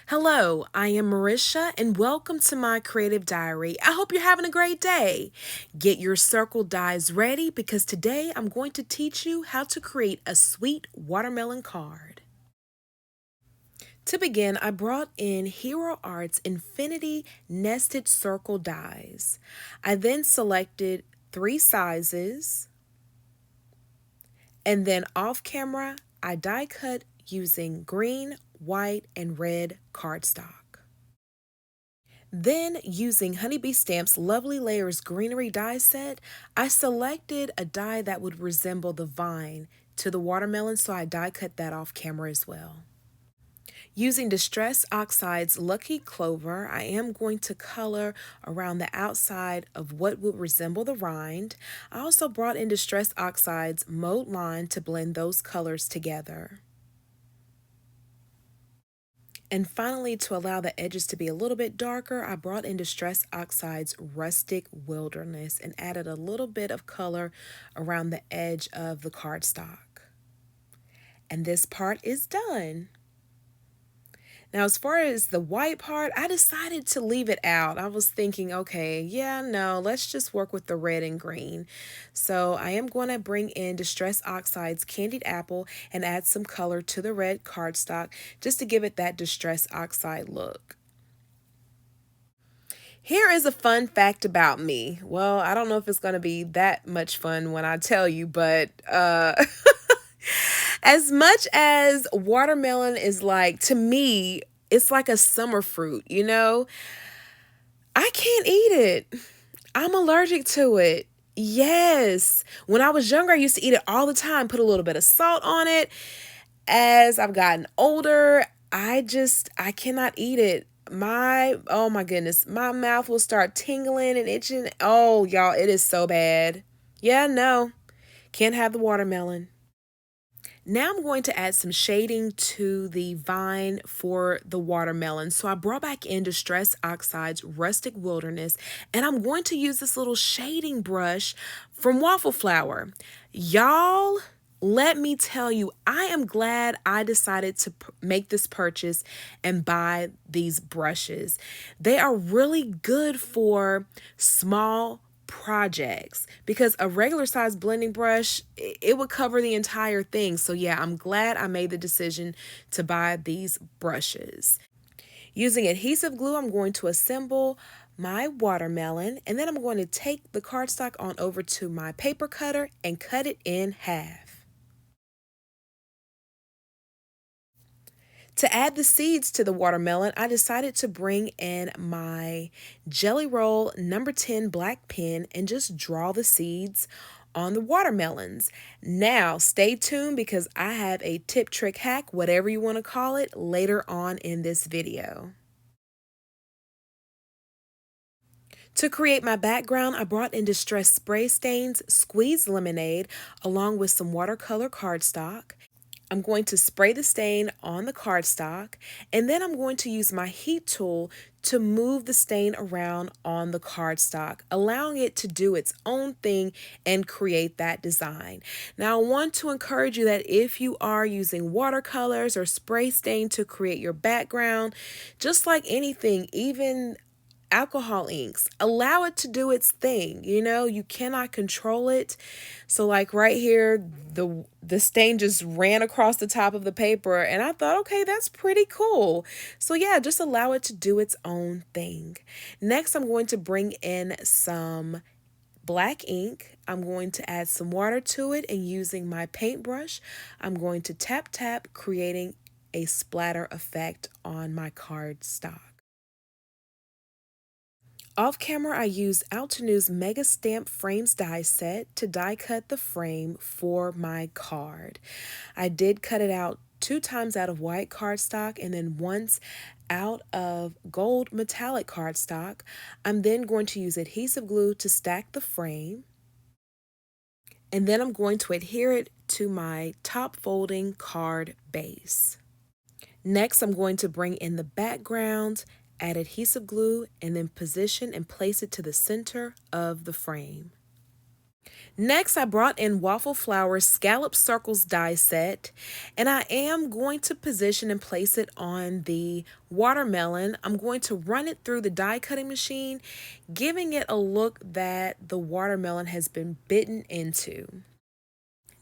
Hello, I am Marisha and welcome to my creative diary. I hope you're having a great day. Get your circle dies ready because today I'm going to teach you how to create a sweet watermelon card. To begin, I brought in Hero Art's Infinity Nested Circle dies. I then selected 3 sizes and then off camera, I die cut using green, white, and red cardstock. Then, using Honeybee Stamp's Lovely Layers Greenery die set, I selected a die that would resemble the vine to the watermelon, so I die cut that off camera as well. Using Distress Oxide's Lucky Clover, I am going to color around the outside of what would resemble the rind. I also brought in Distress Oxide's Mowed line to blend those colors together. And finally, to allow the edges to be a little bit darker, I brought in Distress Oxide's Rustic Wilderness and added a little bit of color around the edge of the cardstock. And this part is done. Now, as far as the white part, I decided to leave it out. I was thinking, okay, yeah, no, let's just work with the red and green. So I am going to bring in Distress Oxide's Candied Apple and add some color to the red cardstock just to give it that Distress Oxide look. Here is a fun fact about me. Well, I don't know if it's going to be that much fun when I tell you, but as much as watermelon is like, to me, it's like a summer fruit, you know? I can't eat it. I'm allergic to it. Yes. When I was younger, I used to eat it all the time, put a little bit of salt on it. As I've gotten older, I cannot eat it. Oh my goodness, my mouth will start tingling and itching. Oh, y'all, it is so bad. Yeah, no, can't have the watermelon. Now I'm going to add some shading to the vine for the watermelon. So I brought back in Distress Oxide's Rustic Wilderness, and I'm going to use this little shading brush from Waffle Flower. Y'all, let me tell you, I am glad I decided to make this purchase and buy these brushes. They are really good for small projects because a regular size blending brush, it would cover the entire thing. So yeah, I'm glad I made the decision to buy these brushes. Using adhesive glue, I'm going to assemble my watermelon, and then I'm going to take the cardstock on over to my paper cutter and cut it in half. To add the seeds to the watermelon, I decided to bring in my Jelly Roll number 10 black pen and just draw the seeds on the watermelons. Now, stay tuned because I have a tip, trick, hack, whatever you want to call it, later on in this video. To create my background, I brought in Distress Spray Stains Squeezed Lemonade along with some watercolor cardstock. I'm going to spray the stain on the cardstock, and then I'm going to use my heat tool to move the stain around on the cardstock, allowing it to do its own thing and create that design. Now, I want to encourage you that if you are using watercolors or spray stain to create your background, just like anything, even alcohol inks, allow it to do its thing. You know, you cannot control it. So like right here, the stain just ran across the top of the paper, and I thought, okay, that's pretty cool. So yeah, just allow it to do its own thing. Next, I'm going to bring in some black ink. I'm going to add some water to it, and using my paintbrush, I'm going to tap tap, creating a splatter effect on my cardstock. Off camera, I used Altenew's Mega Stamp Frames die set to die cut the frame for my card. I did cut it out 2 times out of white cardstock and then once out of gold metallic cardstock. I'm then going to use adhesive glue to stack the frame. And then I'm going to adhere it to my top folding card base. Next, I'm going to bring in the background, add adhesive glue, and then position and place it to the center of the frame. Next, I brought in Waffle Flowers Scallop Circles die set, and I am going to position and place it on the watermelon. I'm going to run it through the die cutting machine, giving it a look that the watermelon has been bitten into.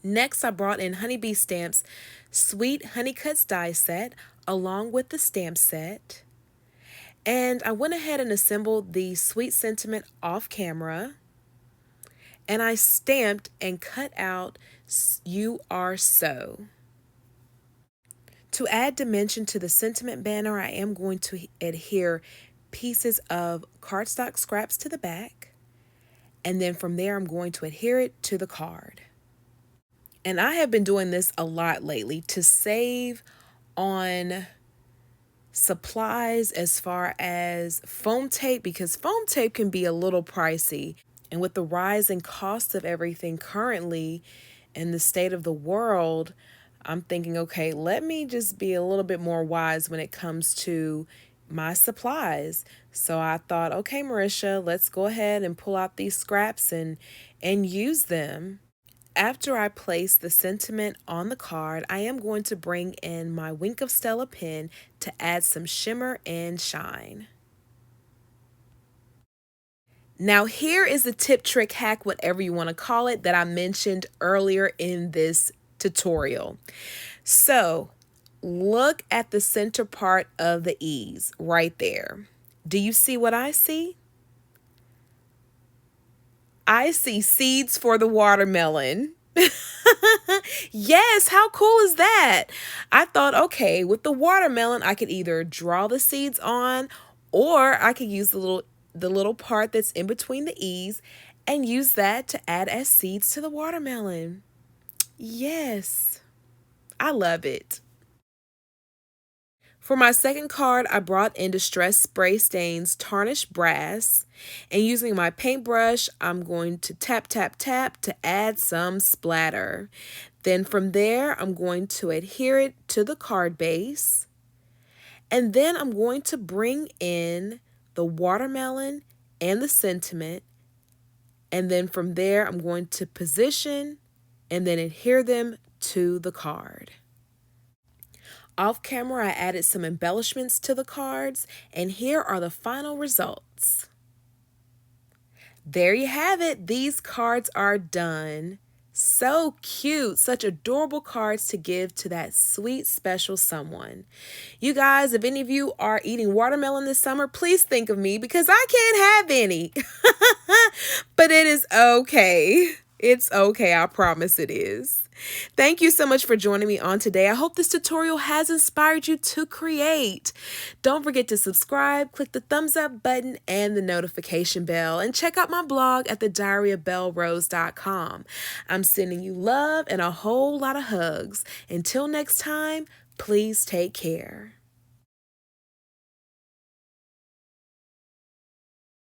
Next, I brought in Honeybee Stamps Sweet Honey Cuts die set, along with the stamp set. And I went ahead and assembled the Sweet Sentiment off camera. And I stamped and cut out You Are So. To add dimension to the sentiment banner, I am going to adhere pieces of cardstock scraps to the back. And then from there, I'm going to adhere it to the card. And I have been doing this a lot lately to save on supplies as far as foam tape, because foam tape can be a little pricey. And with the rise in cost of everything currently in the state of the world, I'm thinking, okay, let me just be a little bit more wise when it comes to my supplies. So I thought, okay, Marisha, let's go ahead and pull out these scraps and use them. After I place the sentiment on the card, I am going to bring in my Wink of Stella pen to add some shimmer and shine. Now here is the tip, trick, hack, whatever you want to call it, that I mentioned earlier in this tutorial. So look at the center part of the E's right there. Do you see what I see? I see seeds for the watermelon. Yes, how cool is that? I thought, okay, with the watermelon, I could either draw the seeds on, or I could use the little part that's in between the E's and use that to add as seeds to the watermelon. Yes, I love it. For my second card, I brought in Distress Spray Stains Tarnished Brass, and using my paintbrush, I'm going to tap, tap, tap to add some splatter. Then from there, I'm going to adhere it to the card base, and then I'm going to bring in the watermelon and the sentiment, and then from there, I'm going to position and then adhere them to the card. Off camera, I added some embellishments to the cards, and here are the final results. There you have it. These cards are done. So cute. Such adorable cards to give to that sweet, special someone. You guys, if any of you are eating watermelon this summer, please think of me, because I can't have any. But it is okay. It's okay. I promise it is. Thank you so much for joining me on today. I hope this tutorial has inspired you to create. Don't forget to subscribe, click the thumbs up button and the notification bell, and check out my blog at thediaryofbellerose.com. I'm sending you love and a whole lot of hugs. Until next time, please take care.